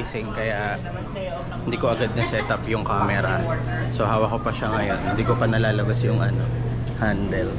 gising kaya hindi ko agad na set up yung camera. So hawak ko pa siya ngayon. Hindi ko pa nalalabas yung handle.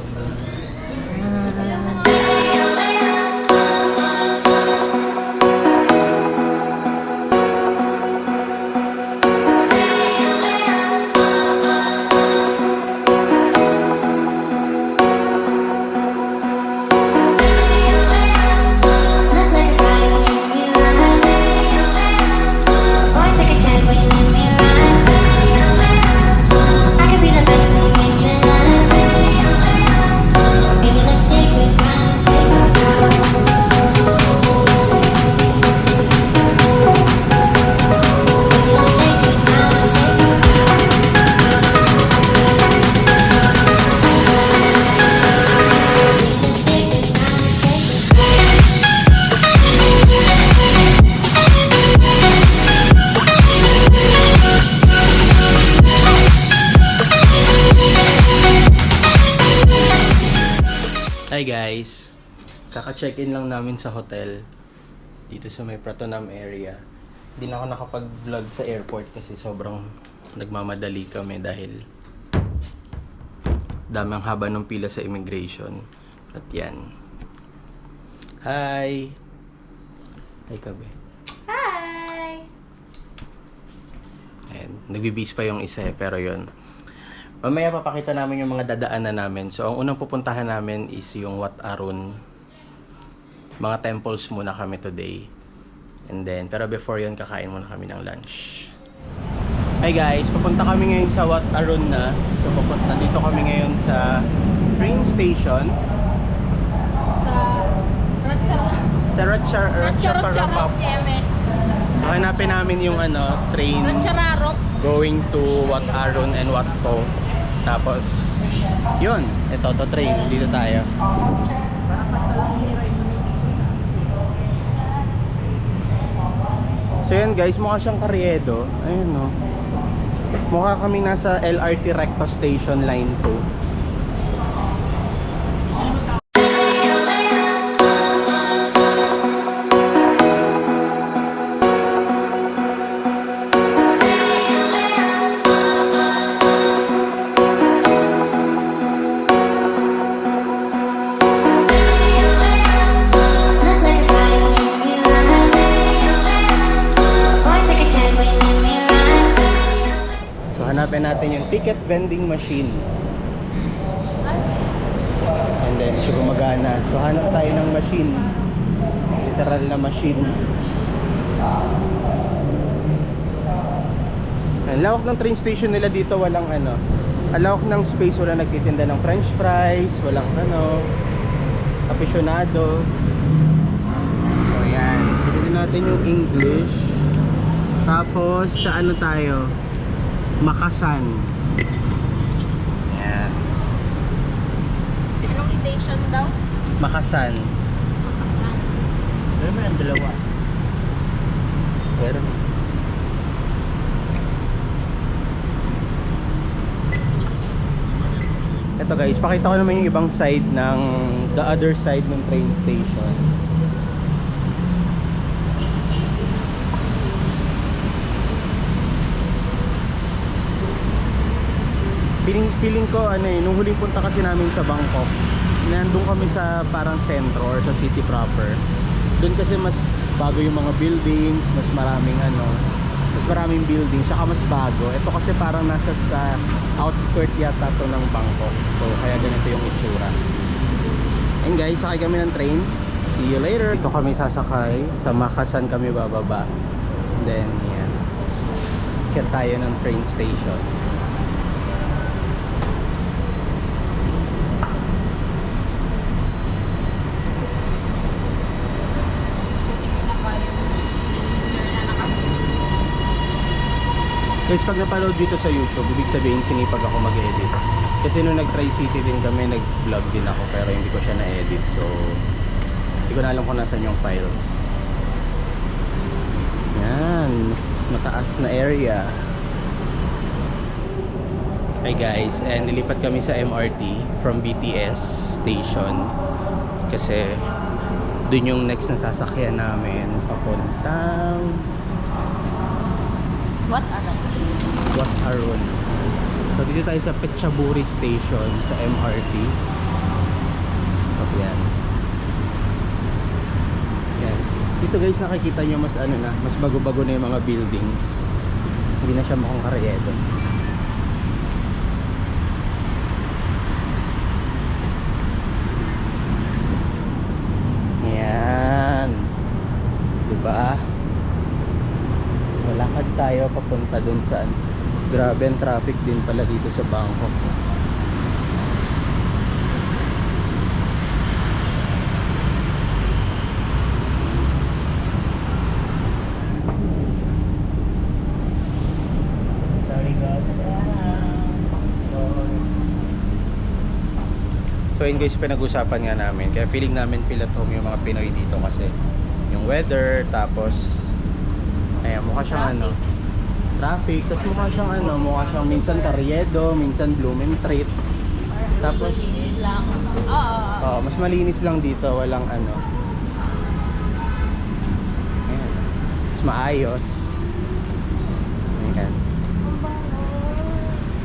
Hi guys, kaka-check-in lang namin sa hotel dito sa may Pratunam area. Hindi na ako nakapag-vlog sa airport kasi sobrang nagmamadali kami dahil daming haba ng pila sa immigration. At yan. Hi! Hi Kabe. Hi! Ayan, nagbibis pa yung isa pero yon. Mamaya papakita namin yung mga dadaanan namin. So, ang unang pupuntahan namin is yung Wat Arun. Mga temples muna kami today. And then, pero before yun, kakain muna kami ng lunch. Hi guys, pupunta kami ngayon sa Wat Arun na. So, pupunta dito kami ngayon sa train station. Sa Ratcharapap. So, hanapin namin yung train going to Wat Arun and Wat Pho. Tapos, yun, ito to train, dito tayo. So yun guys, mukha siyang Carriedo. Ayun no. Mukha kami nasa LRT Recto Station Line 2. Hanapin natin yung ticket vending machine. And then, siya gumagana. So, hanap tayo ng machine. Literal na machine. Ang lawak ng train station nila dito, walang ang lawak ng space, walang nagtitinda ng french fries, walang aficionado. So, yan. Tignan natin yung English. Tapos, sa tayo? Makasan. Yan. Anong station daw? Makasan. Pero may ang dalawa. Pero ito guys, pakita ko naman yung ibang side ng the other side ng train station. Feeling ko nung huling punta kasi namin sa Bangkok, nandun kami sa parang sentro or sa city proper. Doon kasi mas bago yung mga buildings, mas maraming buildings, saka mas bago. Ito kasi parang nasa sa outskirt yata to ng Bangkok. So kaya ganito yung itsura. And guys, sakay kami ng train. See you later. Dito kami sasakay, sa Makasan kami bababa. And then yan, kaya tayo ng train station. Guys, pag napanood dito sa YouTube, ibig sabihin sinipag ako mag-edit. Kasi nung nag-Tri-City din kami, nag-vlog din ako pero hindi ko siya na-edit. So, hindi ko na alam kung nasan yung files. Yan, mataas na area. Hi guys, and nilipat kami sa MRT from BTS station. Kasi doon yung next na sasakyan namin papuntang What are Wat Arun. So dito tayo sa Phetchaburi Station sa MRT. So yan. Yan. Dito guys nakikita nyo mas ano na, mas bago-bago na yung mga buildings. Hindi na siya mukhang Carriedo. Yan. Diba? Malakad tayo papunta dun saan. Grabe ang traffic din pala dito sa Bangkok. Sorry God. So yun guys, pinag-usapan nga namin. Kaya feeling namin feel at home yung mga Pinoy dito kasi yung weather, tapos ayan, mukha siyang ano, traffic, tapos mukha siyang minsan Carriedo, minsan Blumentritt. Tapos lang? Oo. mas malinis lang dito, walang ano. Ayan. Mas maayos. Ayan.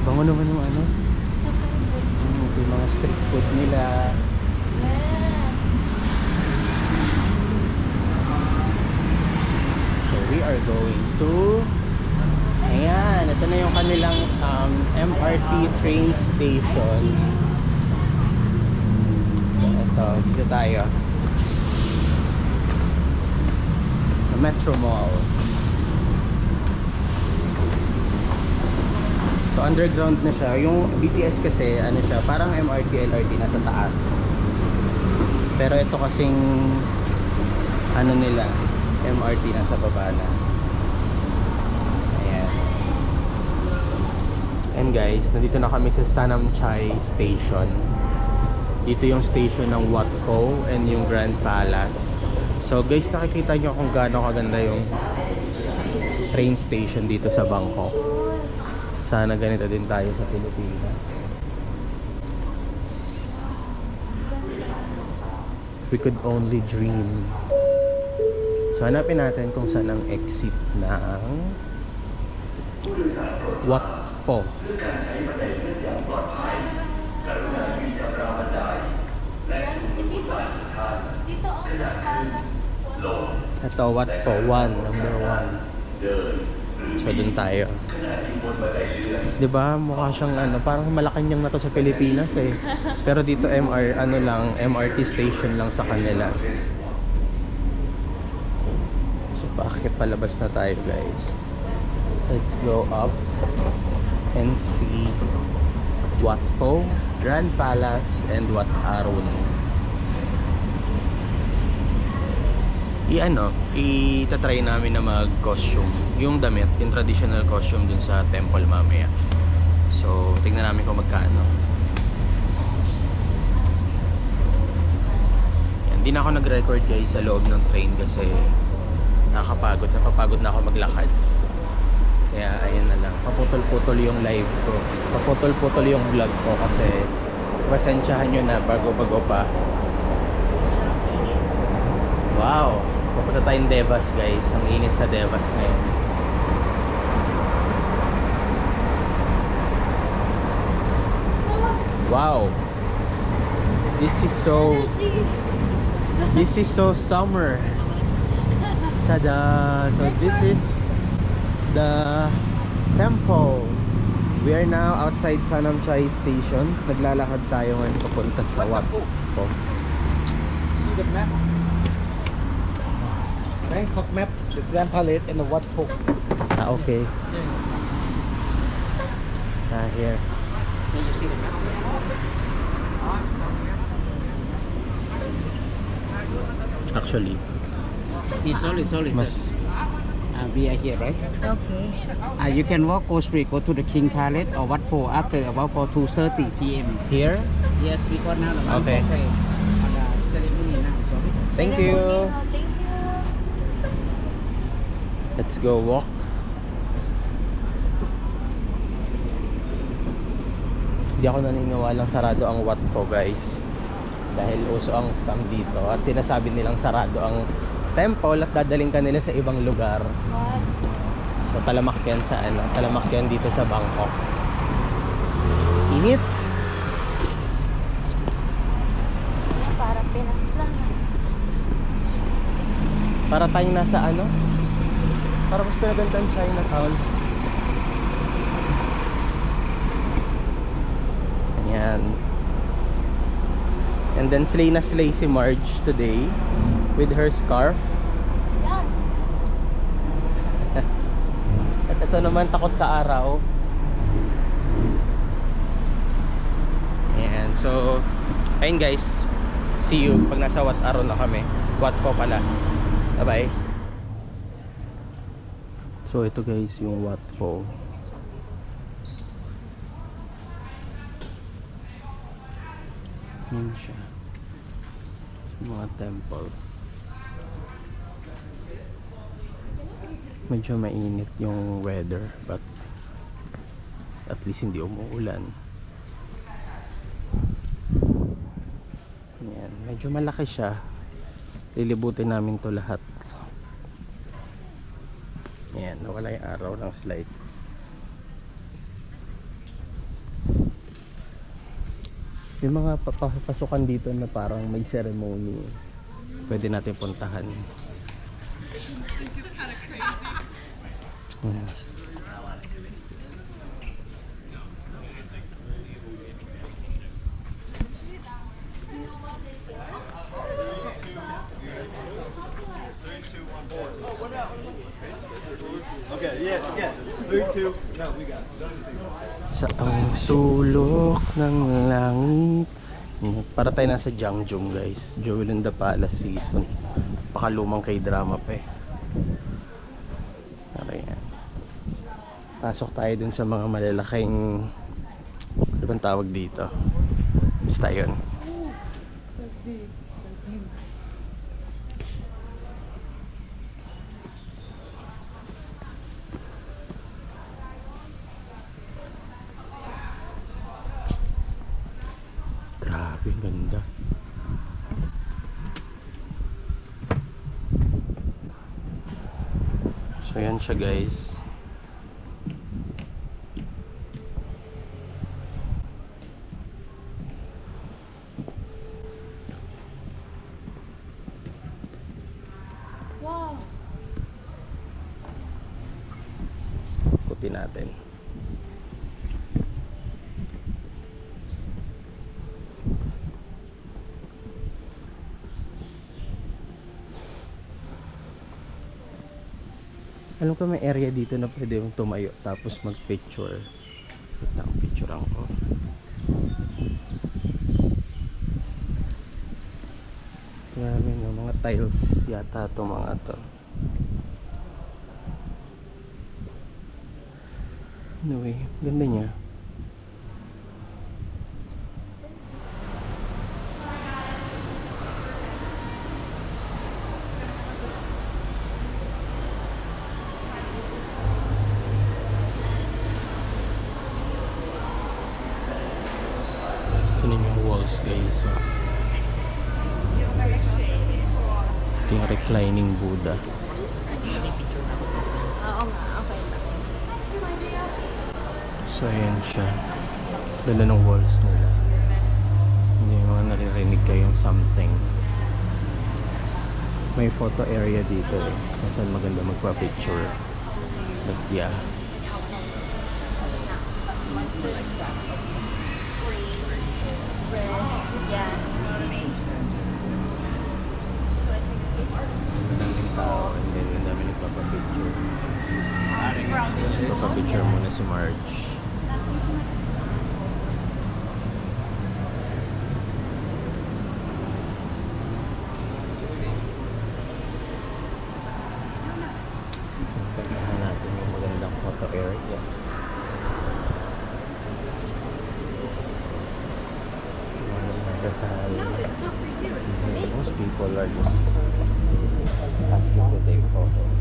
Bango naman yung ano. Yung mga street food nila. So we are going to, ayan, ito na yung kanilang MRT train station. Ito, dito tayo sa Metro Mall. So underground na siya. Yung BTS kasi ano siya, parang MRT, LRT nasa taas. Pero ito kasing ano nila, MRT nasa baba na. Ayan. And guys, nandito na kami sa Sanam Chai Station. Dito yung station ng Wat Pho and yung Grand Palace. So guys, nakikita nyo kung gaano kaganda yung train station dito sa Bangkok. Sana ganito din tayo sa Pilipinas. We could only dream. So hanapin natin kung saan ang exit ng Wat Pho. Dito ang palace. Ito, Wat Pho 1, number 1. So dun tayo. 'Di ba? Mukha siyang ano, parang Malacanang na to sa Pilipinas eh. Pero dito MRT station lang sa kanila. So bakit palabas na tayo, guys? Let's go up and see Wat Pho, Grand Palace and Wat Arun. I-try namin na mag-costume, yung damit, yung traditional costume dun sa temple mamaya. So, tingnan namin kung magkano. Yan, di na ako nag-record guys sa loob ng train kasi napapagod na ako maglakad. Kaya ayun na lang, paputol-putol yung live ko, paputol-putol yung vlog ko kasi pasensyahan nyo na bago-bago pa. Wow! Pupunta tayong Devas guys. Ang init sa Devas ngayon. Wow! This is so summer. Tada! So this is the temple. We are now outside Sanam Chai Station. Naglalakad tayo ngayon papunta sa Wat Pho. See the map? Bangkok map, the Grand Palace and the Wat Pho. Okay. Here. Can you see the map? Actually, Sorry, mas we are here, right? Okay. You can go straight, go to the King Palace or Wat Pho after about for 2:30 p.m. here. Yes, because now the Okay. on the ceremony now. Sorry. Thank you. Thank you. Let's go walk. Hindi ako naniniwalang sarado ang Wat Pho guys. Dahil uso ang scam dito at sinasabi nilang sarado ang temple at dadaling ka nila sa ibang lugar. What? So So talamak yan sa talamak yan dito sa Bangkok. Init. Parang Pinas lang. Para tayong nasa para mas pinagandang Chinatown. Ayan. And then slay na slay si Marge today with her scarf. Yes. At ito naman takot sa araw. Ayan. So ayun guys, see you pag nasa Wat Arong na kami. Wat Pho pala. Bye bye. So ito guys yung Wat Pho. Yun siya. Mga temples. Medyo mainit yung weather, but at least hindi umuulan. Yan, medyo malaki siya. Lilibutin namin to lahat. Yan, nawala yung araw ng slide. Yung mga papasukan dito na parang may ceremony, pwede natin puntahan. Yan. Okay, yeah. 3, 2. No, we got it. Sa ang sulok ng langit. Para tayo nasa Jangjum guys. Jewel in the Palace season. Pakalumang kay drama pa eh. Ayan. Pasok tayo dun sa mga malalaking, ano bang tawag dito? Basta yun. Grabe, ganda. So yan siya guys. Wow. Ikutin natin. Alam ko may area dito na pwede mong tumayo tapos mag-picture. Wait lang, picturean ko. Grabe no, mga tiles yata to mga to. Anyway, ganda niya. Ito yung walls guys. So, ito yung reclining Buddha. Oo nga, okay lang. So ayan siya. Ganda ng walls nila. Hindi mo naririnig kayong something. May photo area dito eh, kung saan maganda magpa-picture. But yeah. Yan. Maraming tao and then ang dami nagpapapicture. Nagpapapicture muna si Marge. Tingnan natin yung magandang photo area. Kasal. Most people are just asking to take photos.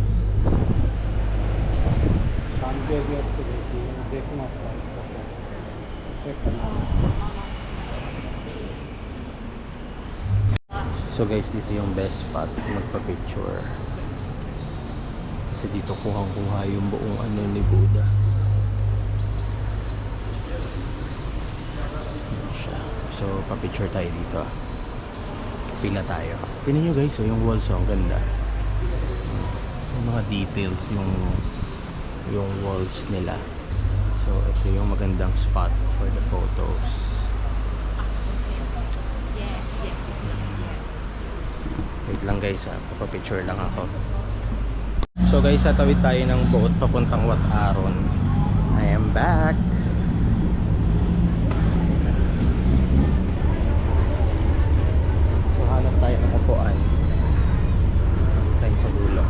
So guys, dito yung best spot magpa-picture. Kasi kasi dito kuhang-kuha yung buong ano ni Buddha. Siya. So, pa-picture tayo dito. Pila tayo. Tingnan nyo guys, yung walls, ang ganda. Yung mga details, yung walls nila. So, ito yung magandang spot for the photos. Wait lang guys, papapicture lang ako. So guys, tatawid tayo ng boat papuntang Wat Aron. I am back. So hanap tayo ng upuan. Tayo sa dulo.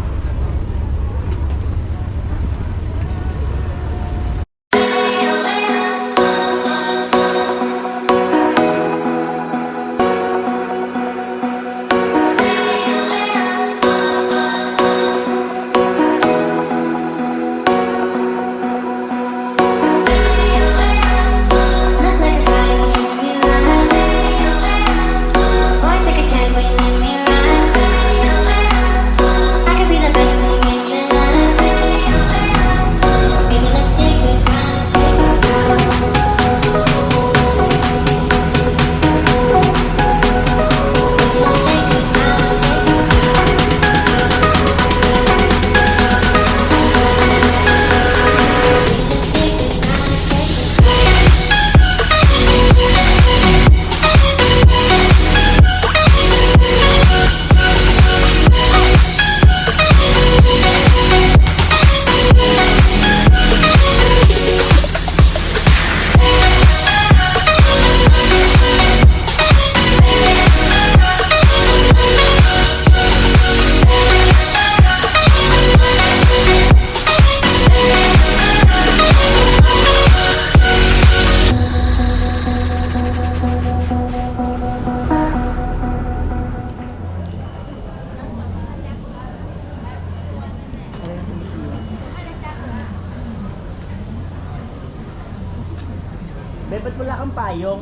Ba't wala kang payong?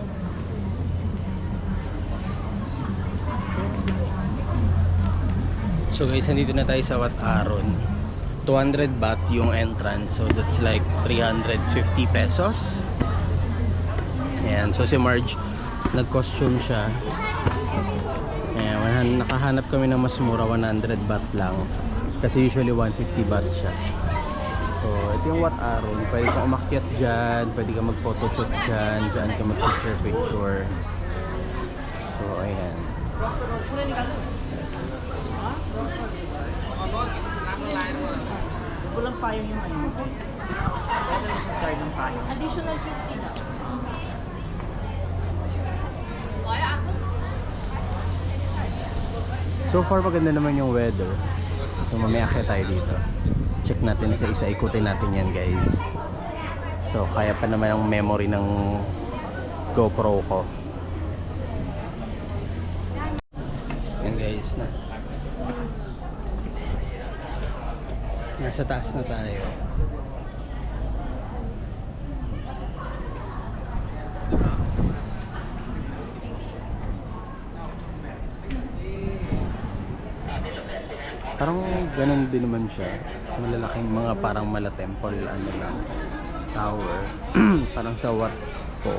So guys, nandito na tayo sa Wat Aron. 200 baht yung entrance. So that's like 350 pesos. Ayan. So si Marge, nag-costume siya. Ayan. Nakahanap kami ng mas mura, 100 baht lang. Kasi usually 150 baht siya. So ito yung Wat Aron. Pwede kang umakyat dyan. Pwede kang mag-photoshoot dyan. Dyan ka mag-picture. So ayan. Walang payong yung ano mo. Pwede mo sa card ng payong. Additional 50 daw. So far maganda naman yung weather. So mamaya kaya tayo dito. Check natin isa-isa, ikutin natin yan guys. So kaya pa naman ang memory ng GoPro ko. Yan guys na. Nasa taas na tayo. Parang ganun din naman siya. Malalaking mga parang mala temple ano lang. Tower. Parang sa Wat Po.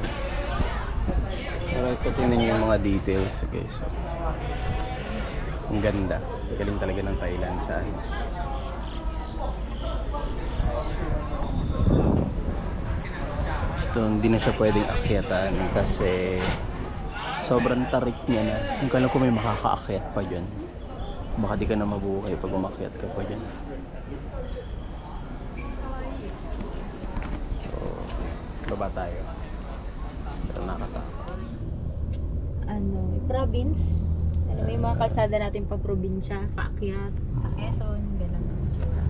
Pero ito tingnan niyo yung mga details. Okay, so ang ganda. Galing talaga ng Thailand sa ano. Ito hindi na siya pwedeng akyatan kasi sobrang tarik niya na. Hindi ko alam kung may makakaakyat pa dyan. Baka di ka na mabuhay pag umakyat ka pa dyan. So, baba tayo. Pero nakatakot. Ano, province. Ano, may mga kalsada natin pa probinsya, paakyat, sa Quezon, gano'n ang itsura.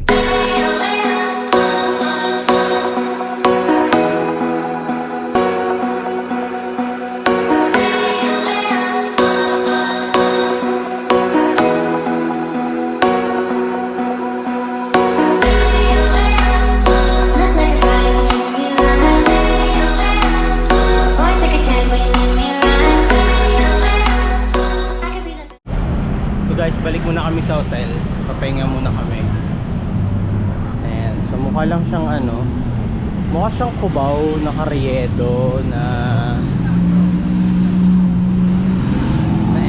Traffic. Boy, take a chance when you let me ride. guys, balik muna kami sa hotel. Papahinga muna kami. Ayan. So mukha lang siyang ano, mukha siyang Cubao na Carriedo na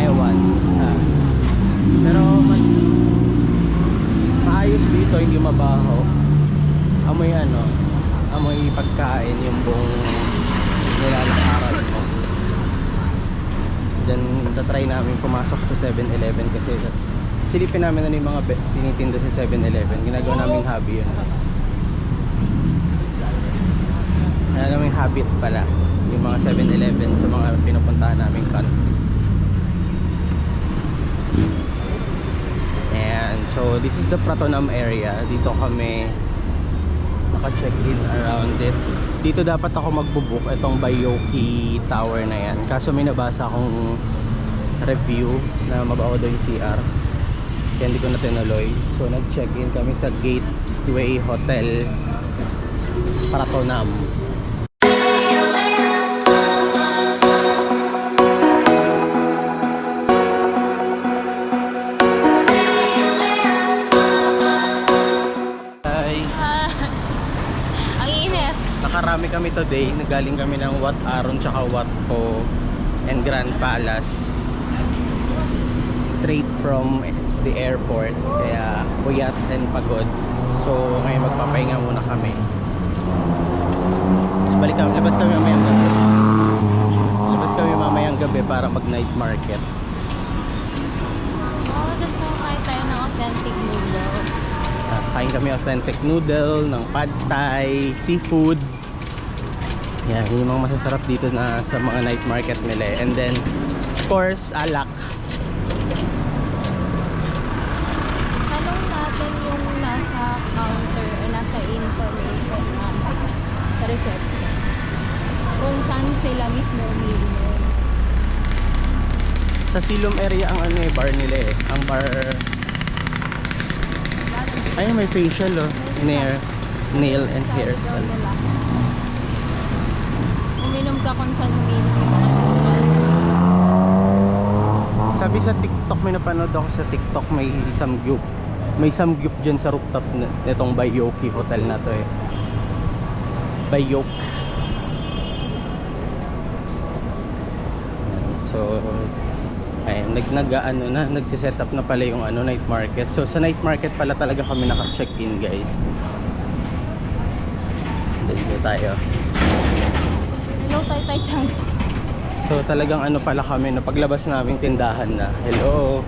ewan. Pero maayos dito, hindi mabaho. Amoy ano, amoy pagkain yung buong nilalakaran mo. Then tatry namin pumasok sa 7-Eleven kasi silipin namin na yung mga tinitinda sa 7-Eleven. Ginagawa naming hobby yun. Kaya naming habit pala yung mga 7-Eleven sa mga pinupuntahan naming country. And so this is the Pratunam area. Dito kami naka-check-in around it. Dito dapat ako magbubook itong Bayoki Tower na yan. Kaso may nabasa akong review na mabaho daw yung CR. Kaya hindi ko na tinuloy. So nag-check-in kami sa Gateway Hotel Pratunam. Ang init. Nakarami kami today. Nagaling kami ng Wat Aron tsaka Wat Po and Grand Palace. Straight from the airport. Kaya puyat and pagod. So ngayon magpapahinga muna kami. Balik kami. Labas kami mamayang gabi. Labas kami mamayang gabi para mag night market. Oh, gusto ko kain tayo ng authentic noodle. Kain kami authentic noodle, ng pad thai, seafood. Yan, yun yung mga masasarap dito na sa mga night market nila. And then, of course, alak. Tanong natin yung nasa counter o nasa information sa reception. Kung saan sila mismo umiinom. Sa Silom area ang ano eh, bar nila eh. Ang bar... Ayun, may facial oh. Nail and hair Sabi daw salon. nila. Uminom ka kung saan umiinom yung mga locals. Sabi sa TikTok, may napanood ako sa TikTok, may samgyup. May samgyup dyan sa rooftop nitong Bayoki Hotel na to eh. Bayok. So, ayun, nagsiset up na pala yung ano, night market. So, sa night market pala talaga kami naka-check-in, guys. Dito tayo. Hello, Tay Chang. So, talagang ano pala kami, na paglabas namin tindahan na. Hello.